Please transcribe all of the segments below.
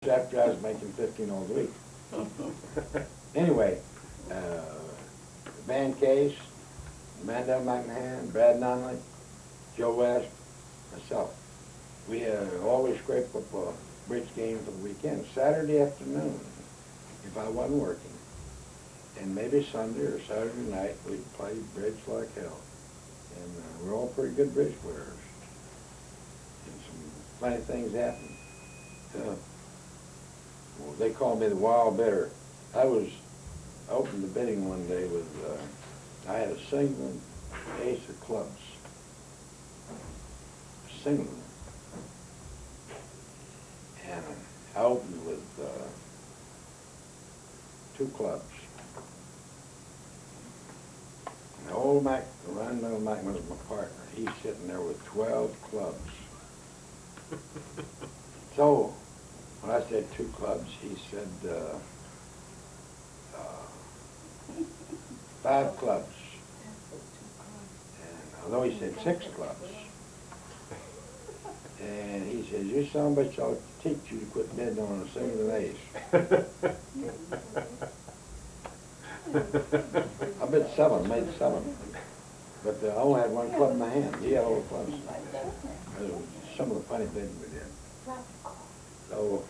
after I was making 15 all the week. Anyway, Van Case, Mandel McMahon, Brad Nunley, Joe West, myself. We always scrape up a bridge game for the weekend, Saturday afternoon, if I wasn't working. And maybe Sunday or Saturday night, we'd play bridge like hell. And we're all pretty good bridge players. And some funny things happen. Well, they called me the wild bidder. I opened the bidding one day with, I had a single ace of clubs. Single. And I opened with two clubs. And old Ryan Mac was my partner. He's sitting there with 12 clubs. So, when I said two clubs, he said 5 clubs. And although he said 6 clubs. And he says, you son of a bitch, I'll teach you to quit bidding on a single and ace. I bid 7, made 7. But I only had one club in my hand. He had all the clubs. That was some of the funny bidding we did. So,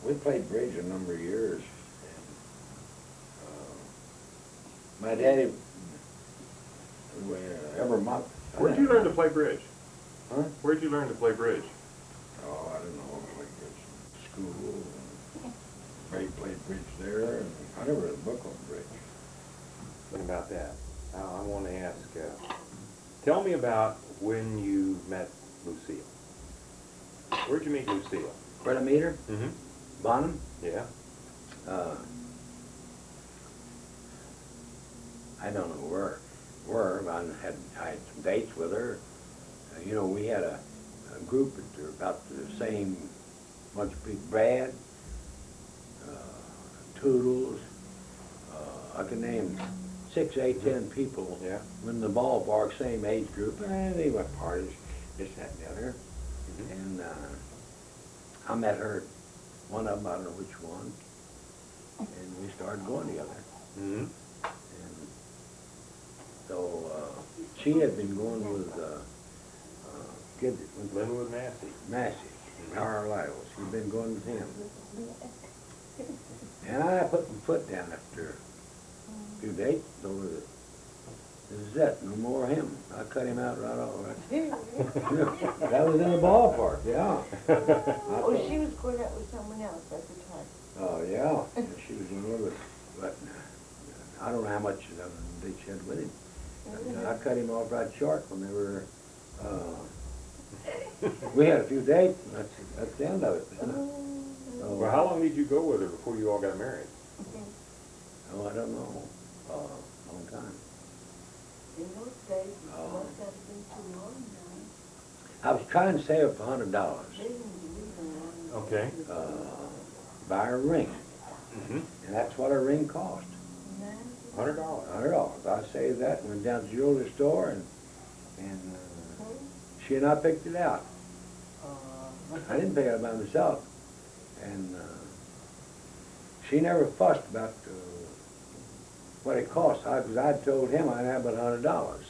we played bridge a number of years. And, my daddy, every month. Where'd you learn to play bridge? Huh? Where'd you learn to play bridge? Oh, I don't know, I played bridge in school. And Ray played bridge there, and I never read a book on bridge. What about that? I want to ask, tell me about when you met Lucille. Where'd you meet Lucille? Where'd I meet her? Mm-hmm. Bonham? Yeah. I don't know where. I had some dates with her. You know, we had a group that were about the same bunch of people. Brad, Toodles, I can name 6, 8, 10 people. Yeah. In the ballpark, same age group, and they went parties, this, that, and the other. Mm-hmm. And I met her, one of them, I don't know which one, and we started going together. Mm-hmm. And so she had been going with kid that went Living with Massey. Massey, Carlisle. She'd been going with him. And I put my foot down after a few dates over the this is it, no more of him. I cut him out right off. That was in the ballpark, yeah. Oh, she was going out with someone else at the time. Oh, yeah. She was in love with it. But I don't know how much they had with him. And I cut him off right short when they were, we had a few dates, and that's the end of it. So, Well, how long did you go with her before you all got married? oh, I don't know. Long time. In those days, it Oh. must have been too long now. I was trying to save up $100, They didn't believe in Okay. buy a ring. Mm-hmm. And that's what a ring cost. $100. $100. I saved that and went down to the jewelry store, and she and I picked it out. I didn't pick it out by myself. And she never fussed about what it cost. Because I told him I'd have about $100.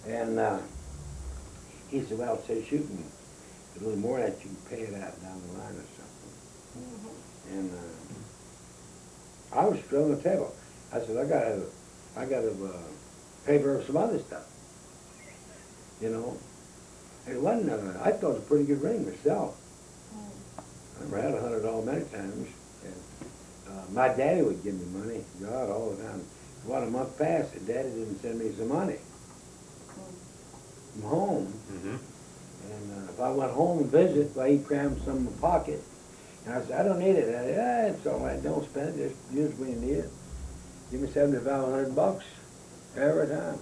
And he said, well, says you can, a little more than that, you can pay it out down the line or something. And I was still on the table. I said, I gotta pay for some other stuff. You know, it wasn't. I thought it was a pretty good ring myself. I never had $100 many times. And my daddy would give me money, God, all the time. About a month passed, and Daddy didn't send me some money from home. Mm-hmm. And if I went home and visit, well, he'd cram some in my pocket. And I said, I don't need it. I said, yeah, it's all right. Don't spend it. Just use it when you need it. Give me $75-100 every time.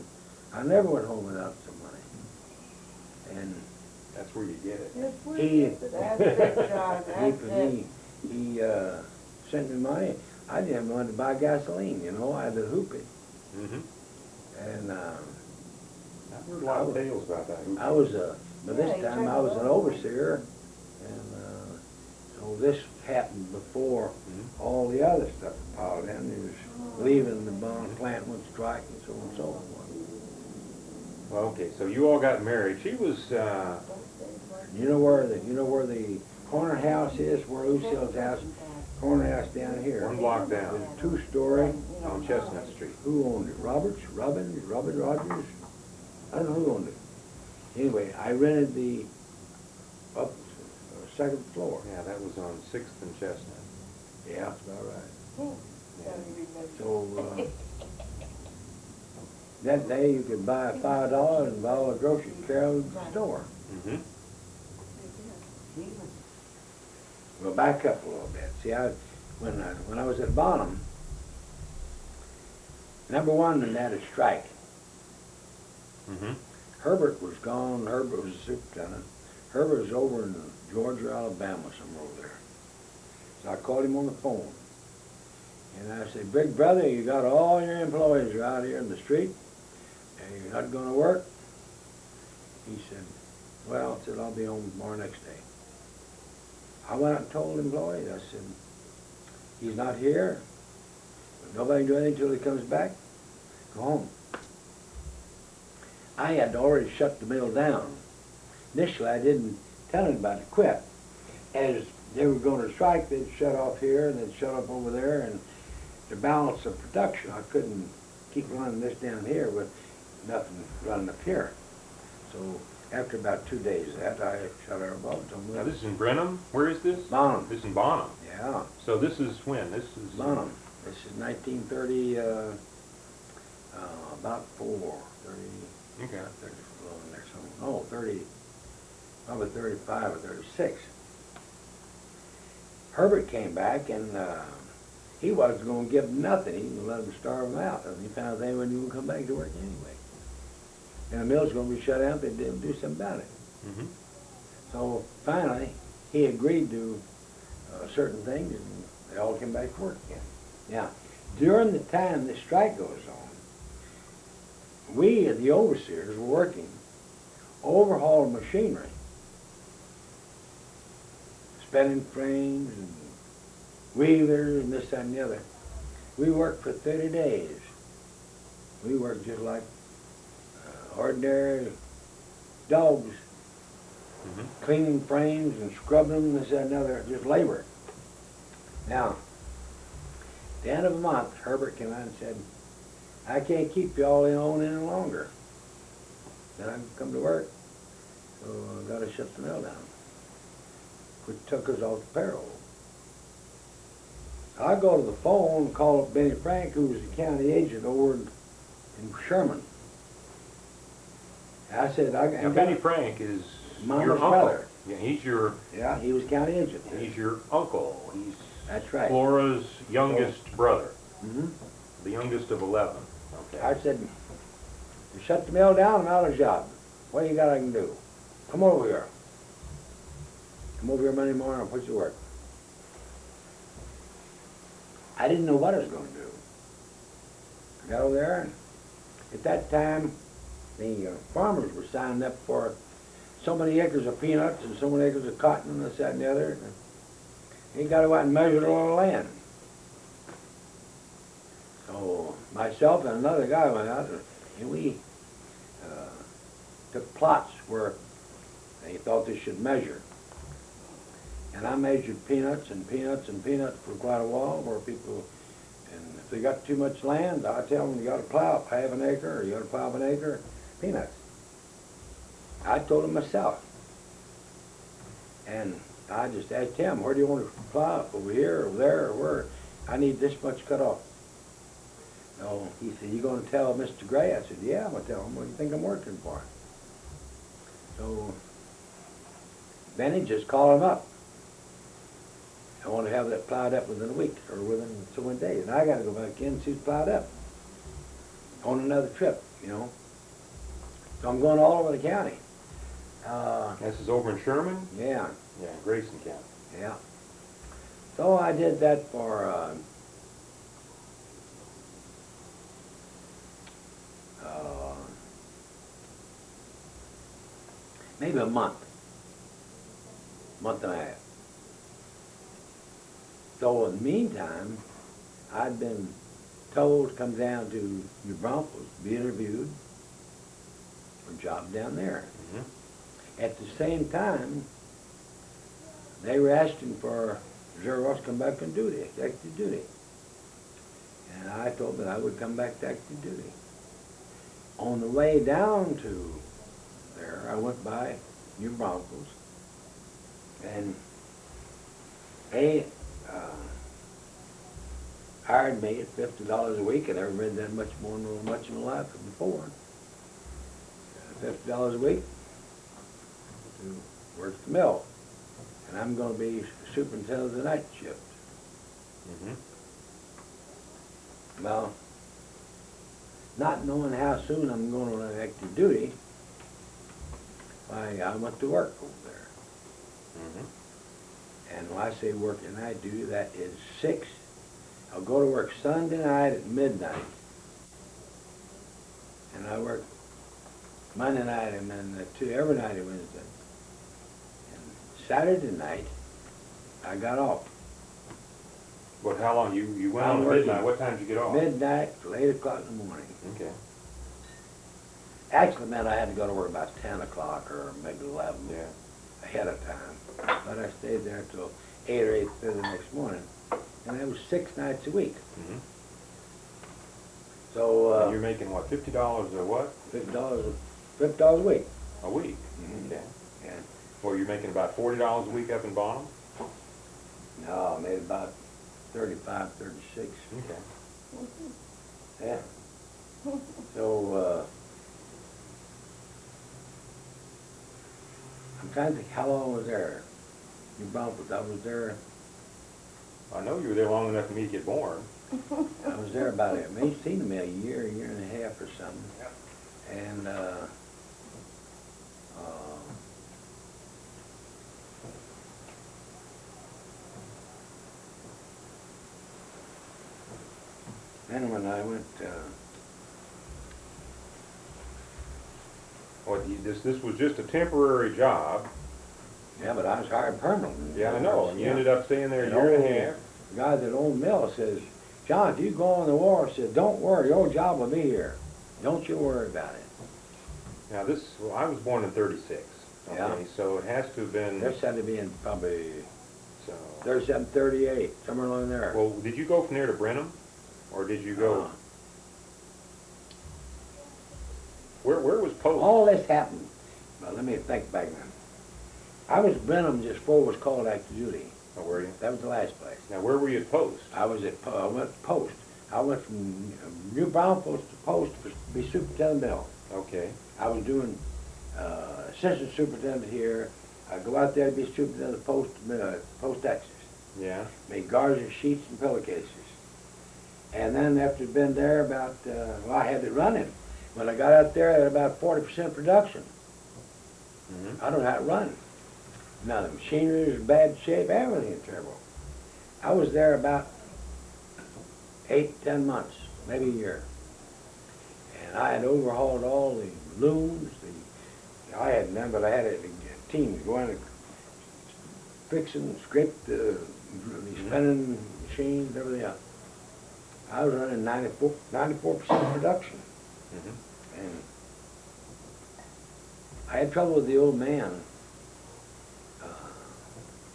I never went home without some money. And That's where you get it. That's where He- you get it. That's it, John, that's it. he sent me money. I didn't have money to buy gasoline, you know. I had to hoop it. Mm-hmm. And I've heard a lot of tales about that. I was But Yeah, this you time turned I was it an over. overseer, and, so this happened before Mhm. all the other stuff piled in. He was leaving the bond plant went strike and so on and so forth. Well, okay, so you all got married. She was, You know where the corner house is, where Lucille's house, corner house down here. one block down It's a two-story. on Chestnut Street. Who owned it? Robert Rogers? I don't know who owned it. Anyway, I rented the up second floor. Yeah, that was on Sixth and Chestnut. Yeah, that's about right. Yeah. So, that day you could buy $5 and buy all the groceries carried to the store. Mm-hmm. Well, back up a little bit. See, when I was at Bonham, number one, they had a strike. Mm-hmm. Herbert was gone. Herbert was the superintendent. Herbert was over in Georgia, Alabama, somewhere over there. So I called him on the phone. And I said, Big brother, you got all your employees are out here in the street, and you're not going to work? He said, well, I said, I'll be home tomorrow next day. I went out and told the employees, I said, he's not here. Nobody can do anything until he comes back. Go home. I had already shut the mill down. Initially, I didn't tell anybody to quit. As they were going to strike, they'd shut off here, and they'd shut up over there, and the balance of production, I couldn't keep running this down here with nothing running up here. So after about 2 days of that, I shut her above. Now, this is in Brenham? Where is this? Bonham. This is in Bonham. Yeah, So this is when? This is... Bonham. This is 1930, about 30, Okay. 30, no, 30, probably 35 or 36. Herbert came back and he wasn't going to give them nothing. He was going to let them starve them out. And he found they wouldn't even come back to work anyway. And the mill's going to be shut down. They didn't do something about it. Mm-hmm. So finally, he agreed to certain things, and they all came back to work again. Now, during the time the strike goes on, we, the overseers, were working, overhauling machinery, spinning frames and wheelers and this, that, and the other. We worked for 30 days. We worked just like ordinary dogs, Mm-hmm. cleaning frames and scrubbing them, this, that, and the other, just labor. Now, at the end of the month, Herbert came out and said, I can't keep you all on any longer. Then I can come to work, so I got to shut the mill down. Which took us off the payroll. I go to the phone and call up Benny Frank, who was the county agent over in Sherman. I said, Now, Benny Frank is Mama's your uncle. brother. Yeah, he's your he was county agent. he's your uncle. He's That's right. Flora's youngest brother, Mm-hmm. the youngest of 11. Okay. I said, you shut the mill down, I'm out of a job. What you got I can do? Come over here. Come over here Monday morning, I'll put you to work. I didn't know what I was going to do. I got over there, and at that time, the farmers were signing up for so many acres of peanuts and so many acres of cotton and this, that, and the other. And he got to go out and measure all the land. So myself and another guy went out, and we took plots where they thought they should measure. And I measured peanuts and peanuts and peanuts for quite a while, where people, and if they got too much land, I tell them you got to plow up half an acre, or you got to plow up an acre, peanuts. I told them myself. And I just asked him, where do you want to plow up, over here, over there, or where? I need this much cut off. So he said, you going to tell Mr. Gray? I said, yeah, I'm going to tell him. What do you think I'm working for? So Benny just called him up. I want to have that plowed up within a week, or within so many days. And I got to go back in and see it's plowed up on another trip, you know. So I'm going all over the county. This is over in Sherman? Yeah, Yeah, Grayson County. yeah. So I did that for maybe a month and a half. So in the meantime, I'd been told to come down to New Braunfels to be interviewed for a job down there. Mhm. At the same time, they were asking for Reserve to come back on duty, active duty. And I told them I would come back to active duty. On the way down to there, I went by New Braunfels, and they hired me at $50 a week. I never made that much more than much in my life before. $50 a week to work the mill. And I'm going to be superintendent of the night shift. Mhm. Well, not knowing how soon I'm going on active duty, I went to work over there. Mhm. And when I say work at night duty, that is 6. I'll go to work Sunday night at midnight. And I work Monday night and then every night of Wednesday. And Saturday night, I got off. But how long, you went I'm on at working midnight, what time did you get off? Midnight till 8 o'clock in the morning. Okay, Actually meant I had to go to work about 10 o'clock or maybe 11 yeah. ahead of time. But I stayed there till 8 or 8:30 the next morning. And that was 6 nights a week. Mhm. So, And you're making what, $50 or what? $50 a week. A week? Mhm. Okay. And Well, you're making about $40 a week up in Bonham? no, I made about 35, 36. Okay. Yeah. So, I'm trying to think how long I was there. New Braunfels, I was there, I know you were there long enough for me to get born. I was there about, it may seem to me a year and a half or something. And, then when I went, Well, this was just a temporary job. yeah, but I was hired permanent. Yeah, I know, and you ended up staying there a And year and a old- half. The guy that owned the mill says, John, if you go on the war, said, don't worry, your job will be here. Don't you worry about it. Now well, I was born in 36. Yeah. Okay, so it has to have been, This had to be in probably so. 37, 38, somewhere along there. Well, did you go from there to Brenham? Or did you go, Uh, where was Post? all this happened, well, let me think back then. I was Brenham just before it was called active duty. Oh, were you? That was the last place. Now, where were you at Post? I was at, I went to Post. I went from New Braunfels to Post to be superintendent mill. Okay. I was doing assistant superintendent here. I go out there to be superintendent of Post Texas. Yeah. Made guards, sheets, and pillowcases. And then after I'd been there about, well, I had it running. When I got out there, I had about 40% production. Mm-hmm. I don't know how to run. Now, the machinery was in bad shape, everything was terrible. I was there about 8, 10 months, maybe a year. And I had overhauled all the looms, I had none, but I had a team going to fix and scrape the spinning machines, everything else. I was running 94% production. Mm-hmm. And I had trouble with the old man.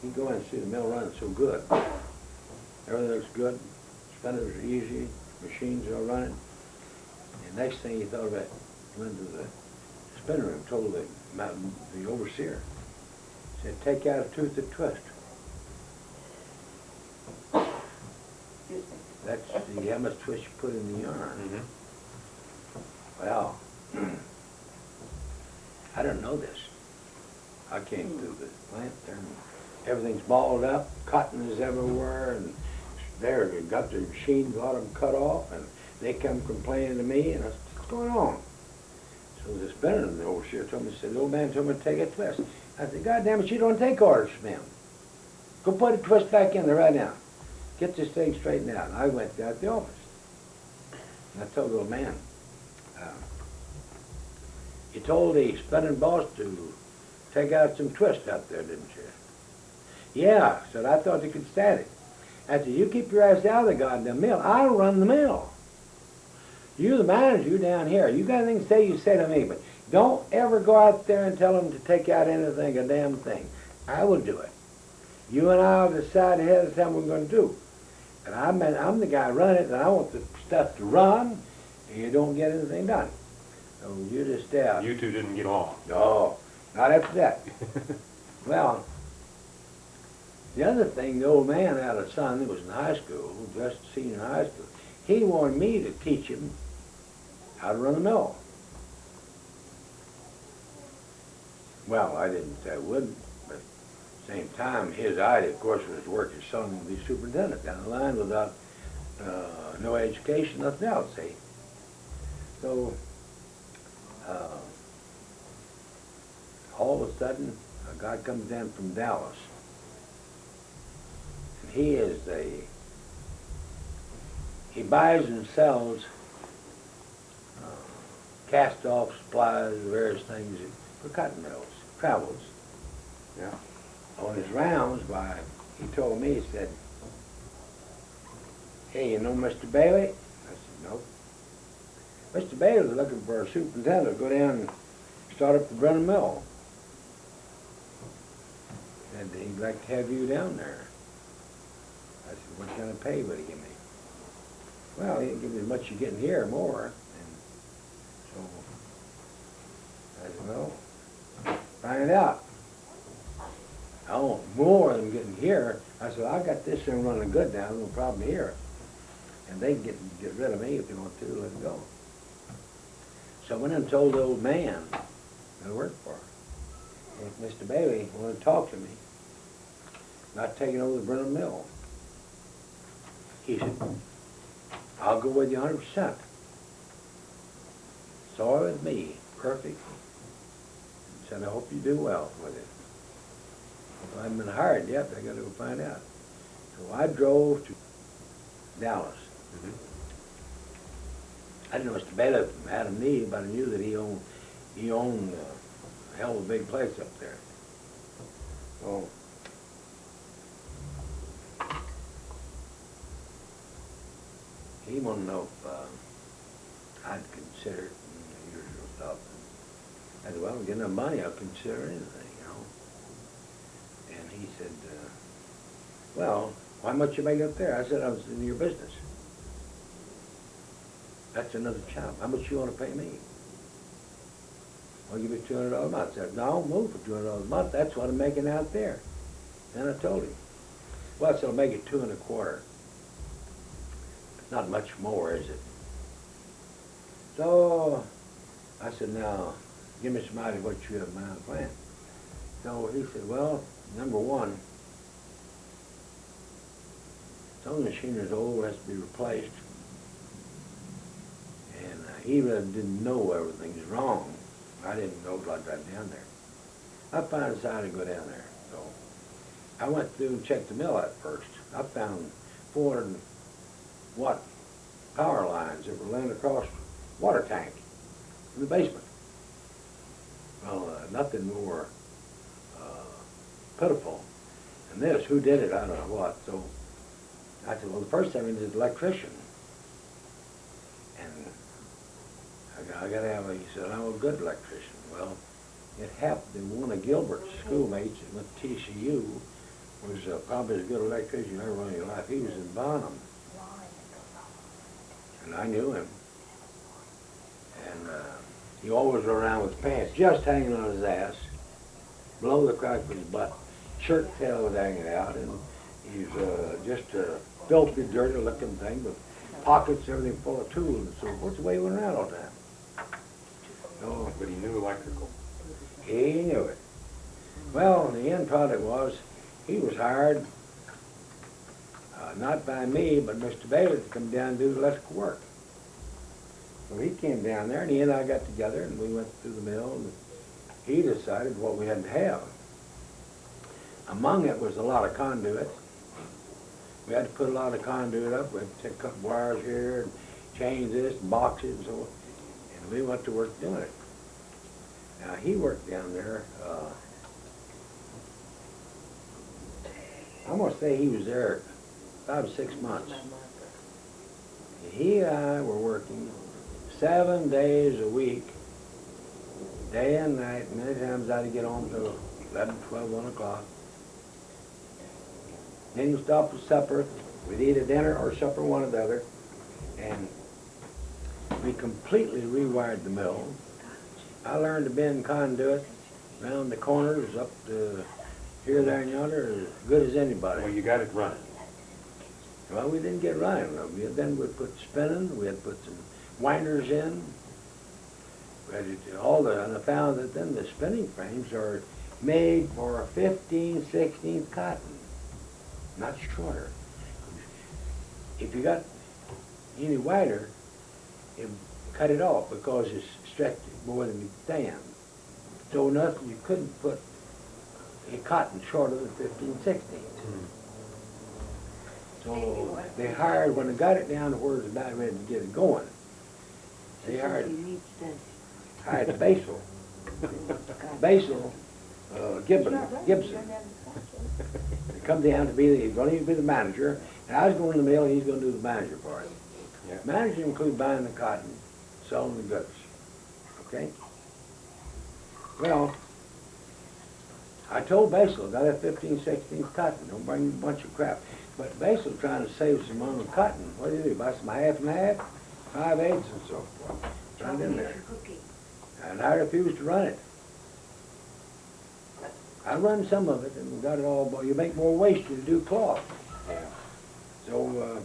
He'd go in and see the mill running so good. Everything looks good, spinners are easy, machines are running. And next thing he thought about, he went to the spinner room, told the overseer, said, take out a tooth and twist. Excuse me. That's how much twist you put in the yarn. Mm-hmm. Well, I didn't know this. I came through the plant there, and everything's balled up, cotton is everywhere, and there, they got the machines, a lot of them cut off, and they come complaining to me, and I said, what's going on? So the spinner, the overseer told me, said, the old man told me to take a twist. I said, God damn it, you don't take orders from him. Go put a twist back in there right now. Get this thing straightened out. And I went down to the office. And I told the old man, you told the spinning boss to take out some twist out there, didn't you? Yeah, I said, I thought you could stand it. I said, you keep your ass out of the goddamn mill. I run the mill. You're the manager, you're down here. You got anything to say, you say to me, but don't ever go out there and tell them to take out anything, a damn thing. I will do it. You and I will decide ahead of time what we're going to do. And I'm the guy running it, and I want the stuff to run, and you don't get anything done. So you just stay out. You two didn't get along. No, not after that. Well, the other thing, the old man had a son that was in high school, just senior high school. He wanted me to teach him how to run a mill. Well, I didn't say I wouldn't, but at the same time, his idea, of course, was to work his son to be superintendent down the line without no education, nothing else, see. So, all of a sudden, a guy comes in from Dallas. And he buys and sells cast-off supplies, various things for cotton mills, travels. Yeah. On his rounds, he told me, he said, hey, you know Mr. Bailey? I said, no. Mr. Bailey was looking for a superintendent to go down and start up the Brennan Mill. Said he'd like to have you down there. I said, what kind of pay would he give me? Well, he didn't give me as much as you're getting here or more. And so I said, well, find out. I want more than I'm getting here. I said, I got this thing running good now, no problem here. And they can get rid of me if they want to, let it go. So I went and told the old man that I worked for. If Mr. Bailey wanted to talk to me about taking over the Brennan Mill, he said, I'll go with you 100%. So with me, perfect. Said, I hope you do well with it. Well, I haven't been hired yet, but I got to go find out. So I drove to Dallas. Mm-hmm. I didn't know Mr. Bailey from Adam Eve, but I knew that he owned a hell of a big place up there. So he wanted to know if I'd consider it and the usual stuff. I said, well, if I get enough money, I'll consider anything, you know. And he said, well, how much you make up there? I said, I was in your business. That's another job. How much you want to pay me? I'll give you $200 a month. I said, no, I'll move for $200 a month. That's what I'm making out there. And I told him. Well, I said, I'll make it 2 1/4. Not much more, is it? So I said, now, give me some idea what you have in mind plan. So he said, well, number one, some machinery is old, has to be replaced. And he really didn't know everything's wrong. I didn't know till I got down there. I finally decided to go down there. So I went through and checked the mill out first. I found 400-watt power lines that were laying across water tank in the basement. Well, nothing more pitiful than this. Who did it? I don't know what. So I said, well, the first thing we need is an electrician. And I got to have he said, I'm a good electrician. Well, it happened that one of Gilbert's schoolmates that went to TCU was probably as good an electrician you ever run in your life. He was in Bonham. And I knew him. And he always rode around with his pants just hanging on his ass, below the crack of his butt. Shirt tail was hanging out, and he's just a filthy, dirty looking thing with pockets, everything full of tools and so forth. That's the way he went around all the time. So, But he knew electrical. he knew it. Well, the end product was he was hired, not by me, but Mr. Bailey to come down and do the electrical work. So he came down there, and he and I got together, and we went through the mill, and he decided what we had to have. Among it was a lot of conduit. We had to put a lot of conduit up. We had to take a couple wires here, and change this, and box it, and so on. And we went to work doing it. Now, he worked down there I'm gonna say he was there 5 or 6 months. He and I were working 7 days a week, day and night. Many times I'd get home till 11, 12, 1 o'clock. Then he'd stop for supper. We'd eat a dinner or supper, one or the other. And we completely rewired the mill. I learned to bend conduit around the corners, up to here, there, and yonder, as good as anybody. Well, you got it running. Well, we didn't get running. Then we'd put spinning, we had put some winders in. And I found that then the spinning frames are made for 15, 16 cotton, not shorter. If you got any wider, it cut it off because it's stretched more than you can. So nothing, you couldn't put a cotton shorter than 15, 16. So they hired, when they got it down to where it was about ready to get it going, they hired Basil. Basil Gibson. He come down to he's going to be the manager, and I was going to the mill, and he's going to do the manager part. Yeah. Manager include buying the cotton, selling the goods. Okay? Well, I told Basil, got that 15, 16 cotton, don't bring a bunch of crap. But Basil trying to save some on the cotton. What do you do? Buy some half and half, 5/8 and so forth. Run it in there. And I refused to run it. I run some of it and got it all, but you make more waste to do cloth. Yeah. So,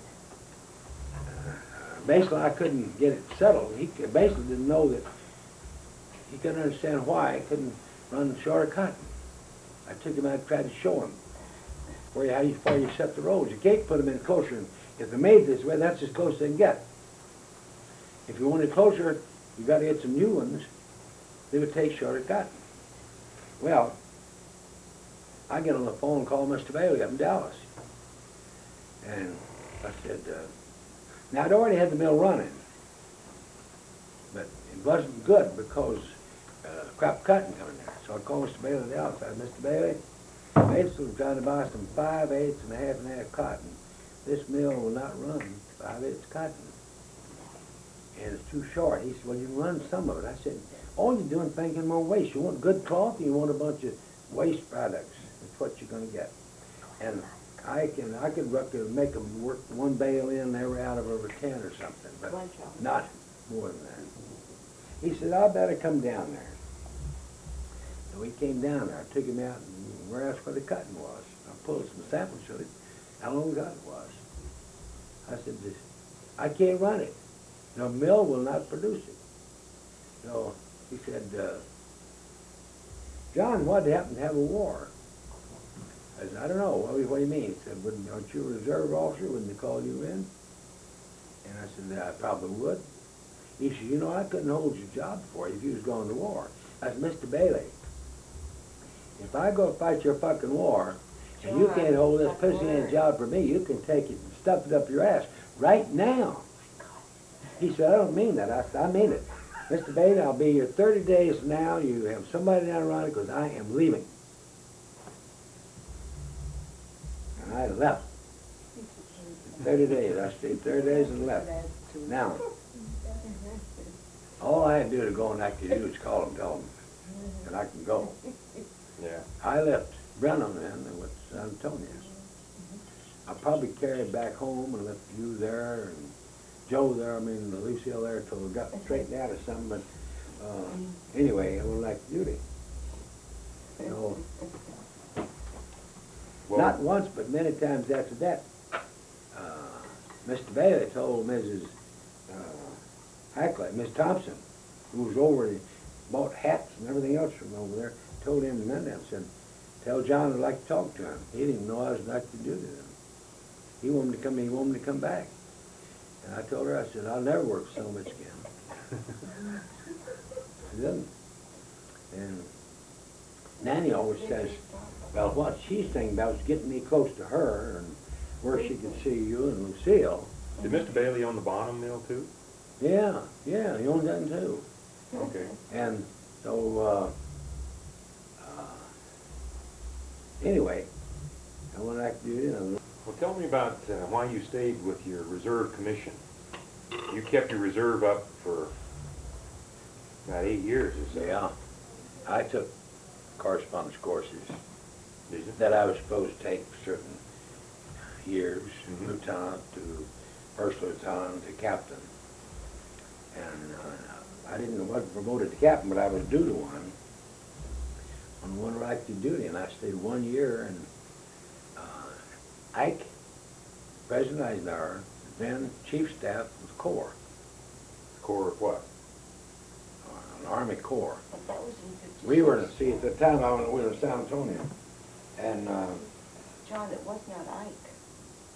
basically I couldn't get it settled. He basically didn't know that, he couldn't understand why I couldn't run shorter cotton. I took him out and tried to show him how you set the rows. You can't put them in closer. And if they're made this way, that's as close as they can get. If you want it closer, you got to get some new ones. They would take shorter cotton. Well, I get on the phone and call Mr. Bailey up in Dallas. And I said, now I'd already had the mill running, but it wasn't good because crop cotton coming there. So I called Mr. Bailey in Dallas. I said, Mr. Bailey, Basil's trying to buy some 5/8 and a half cotton. This mill will not run 5/8 cotton. And it's too short. He said, well, you can run some of it. I said, all you're doing is making more waste. You want good cloth, or you want a bunch of waste products. That's what you're going to get. And I could make them work one bale in there out of over 10 or something, but not more than that. He said, I better come down there. So he came down there. I took him out and where else where the cotton was. I pulled some samples of it, how long ago it was. I said, I can't run it. The mill will not produce it. So he said, John, what happened to have a war? I said, I don't know. What do you mean? He said, aren't you a reserve officer? Wouldn't they call you in? And I said, I probably would. He said, you know, I couldn't hold your job for you if you was going to war. I said, Mr. Bailey, if I go fight your fucking war, and you can't hold this pussy-ass job for me, you can take it and stuff it up your ass right now. He said, I don't mean that. I said, I mean it. Mr. Bailey, I'll be here 30 days from now. You have somebody down around it because I am leaving. And I left. 30 days. I stayed 30 days and left. Now, all I had to do to go and act to you is call them, tell them, and I can go. Yeah. I left Brenham then with San Antonio. I probably carried back home and left you there and Joe there, Lucille there till we got straightened out or something, but anyway, it was like duty. So, not once, but many times after that, Mr. Bailey told Mrs. Hackley, Miss Thompson, who was over and bought hats and everything else from over there, told him and then said, tell John I'd like to talk to him. He didn't even know I was like to do to him. He wanted me to come back. And I told her, I said, I'll never work so much again. She didn't. And Nanny always says, well, what she's thinking about is getting me close to her and where she could see you and Lucille. Did Mr. Bailey own the bottom mill too? Yeah, he owns that too. Okay. And so, anyway, and when went active duty, and Well, tell me about why you stayed with your reserve commission. You kept your reserve up for about 8 years or so. yeah, I took correspondence courses Did you? that I was supposed to take for certain years, Mhm. lieutenant to first lieutenant to captain. And wasn't promoted to captain, but I was due to one on one active duty, and I stayed 1 year. And Ike, President Eisenhower, then chief staff of Corps, Corps of what? an Army Corps. But that was in 56. We were, see, at the time we were in San Antonio, and John, it was not Ike.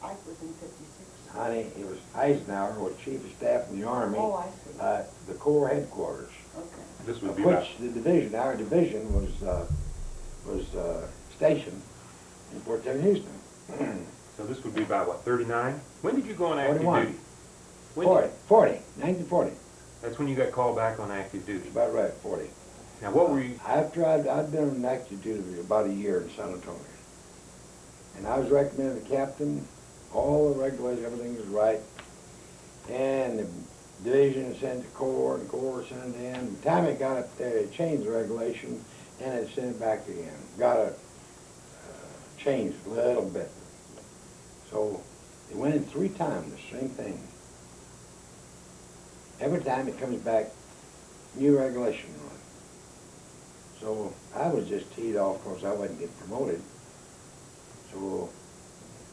Ike was in 56. honey, it was Eisenhower was chief of staff in the Army, Oh, I see. the Corps headquarters, Okay. This would of be about, which the division, our division was stationed in Fort Sam Houston. so this would be about, what, 39? When did you go on active 41. duty? When did- 1940, That's when you got called back on active duty. it's about right, 40. Now, what were you, After I'd been on active duty about a year in San Antonio. And I was recommended the captain, all the regulations, everything was right. And the division sent to Corps, and Corps sent it in. The time it got up there, it changed the regulation, and it sent it back again. Got it changed a little bit. So it went in 3 times, the same thing. Every time it comes back, new regulation on it. So I was just teed off because I wasn't getting promoted. So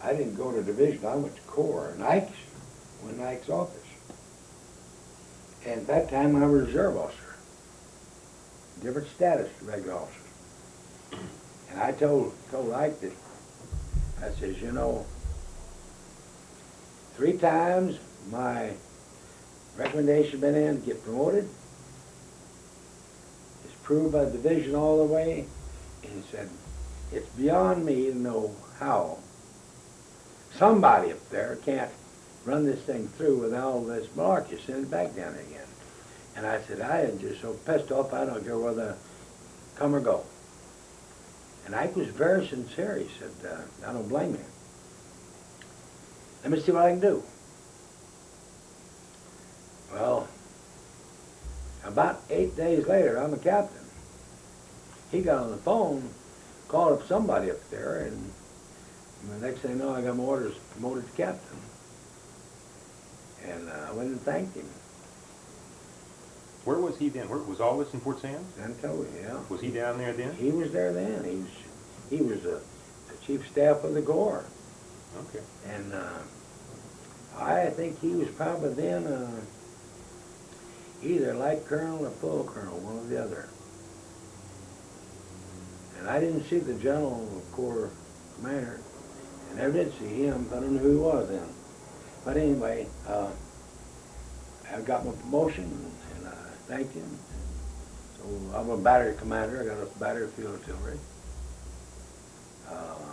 I didn't go to division, I went to Corps, and went in Ike's office. And at that time, I was a reserve officer. Different status to regular officers. And I told Ike that, I says, you know, 3 times my recommendation been in to get promoted. It's proved by the division all the way. And he said, it's beyond me to know how somebody up there can't run this thing through with all this malarkey, send it back down again. And I said, I am just so pissed off, I don't care whether come or go. And Ike was very sincere. He said, I don't blame you. Let me see what I can do. Well, about 8 days later, I'm a captain. He got on the phone, called up somebody up there, and the next thing I know, I got my orders promoted to captain. And I went and thanked him. where was he then? Where, was all this in Fort Sam? San Antonio, yeah. Was he down there then? He was there then. He was the chief staff of the Corps. Okay. And I think he was probably then either light colonel or full colonel, one or the other. And I didn't see the general Corps commander. I never did see him. I don't know who he was then. But anyway, I got my promotion, and I thanked him. So I'm a battery commander. I got a battery field artillery.